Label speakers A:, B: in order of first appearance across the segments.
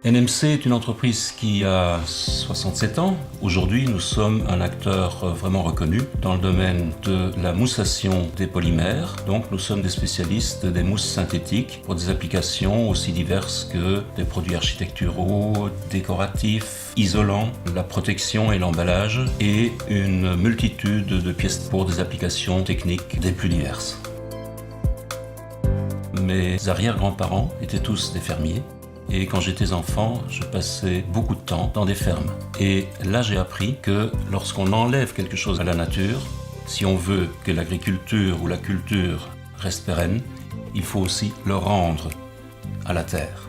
A: NMC est une entreprise qui a 67 ans. Aujourd'hui, nous sommes un acteur vraiment reconnu dans le domaine de la moussation des polymères. Donc, nous sommes des spécialistes des mousses synthétiques pour des applications aussi diverses que des produits architecturaux, décoratifs, isolants, la protection et l'emballage et une multitude de pièces pour des applications techniques des plus diverses. Mes arrière-grands-parents étaient tous des fermiers. Et quand j'étais enfant, je passais beaucoup de temps dans des fermes. Et là, j'ai appris que lorsqu'on enlève quelque chose à la nature, si on veut que l'agriculture ou la culture reste pérenne, il faut aussi le rendre à la terre.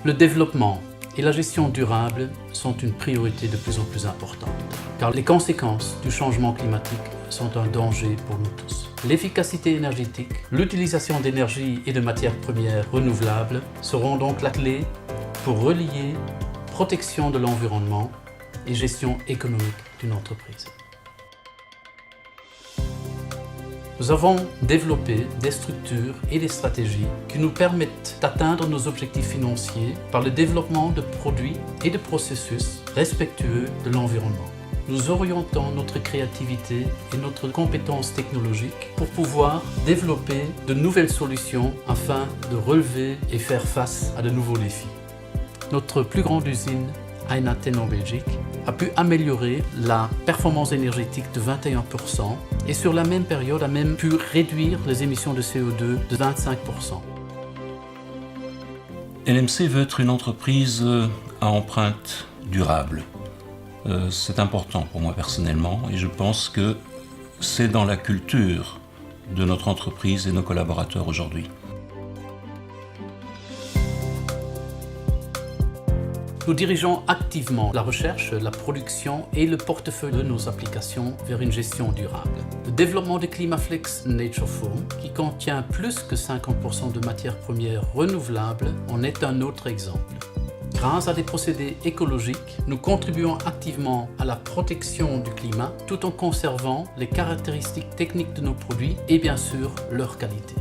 B: Le développement et la gestion durable sont une priorité de plus en plus importante, car les conséquences du changement climatique sont un danger pour nous tous. L'efficacité énergétique, l'utilisation d'énergie et de matières premières renouvelables seront donc la clé pour relier protection de l'environnement et gestion économique d'une entreprise. Nous avons développé des structures et des stratégies qui nous permettent d'atteindre nos objectifs financiers par le développement de produits et de processus respectueux de l'environnement. Nous orientons notre créativité et notre compétence technologique pour pouvoir développer de nouvelles solutions afin de relever et faire face à de nouveaux défis. Notre plus grande usine, Eijnatten en Belgique, a pu améliorer la performance énergétique de 21% et sur la même période a même pu réduire les émissions de CO2 de 25%.
A: NMC veut être une entreprise à empreinte durable. C'est important pour moi personnellement et je pense que c'est dans la culture de notre entreprise et nos collaborateurs aujourd'hui.
B: Nous dirigeons activement la recherche, la production et le portefeuille de nos applications vers une gestion durable. Le développement de Climaflex NatureFoam, qui contient plus que 50% de matières premières renouvelables, en est un autre exemple. Grâce à des procédés écologiques, nous contribuons activement à la protection du climat tout en conservant les caractéristiques techniques de nos produits et bien sûr leur qualité.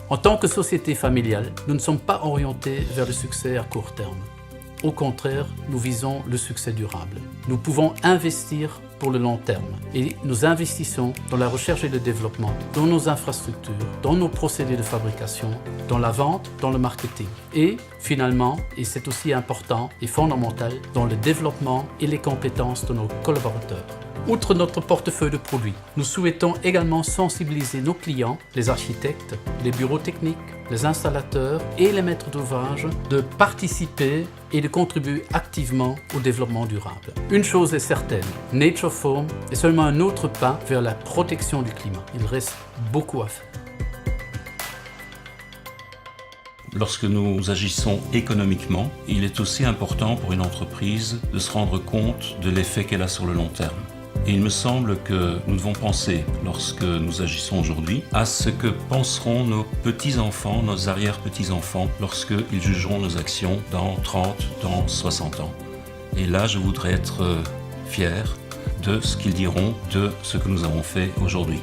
B: En tant que société familiale, nous ne sommes pas orientés vers le succès à court terme. Au contraire, nous visons le succès durable. Nous pouvons investir pour le long terme et nous investissons dans la recherche et le développement, dans nos infrastructures, dans nos procédés de fabrication, dans la vente, dans le marketing et finalement, et c'est aussi important et fondamental, dans le développement et les compétences de nos collaborateurs. Outre notre portefeuille de produits, nous souhaitons également sensibiliser nos clients, les architectes, les bureaux techniques, les installateurs et les maîtres d'ouvrage de participer et de contribuer activement au développement durable. Une chose est certaine, NatureFoam est seulement un autre pas vers la protection du climat. Il reste beaucoup à faire.
A: Lorsque nous agissons économiquement, il est aussi important pour une entreprise de se rendre compte de l'effet qu'elle a sur le long terme. Et il me semble que nous devons penser, lorsque nous agissons aujourd'hui, à ce que penseront nos petits-enfants, nos arrière-petits-enfants, lorsqu'ils jugeront nos actions dans 30, dans 60 ans. Et là, je voudrais être fier de ce qu'ils diront de ce que nous avons fait aujourd'hui.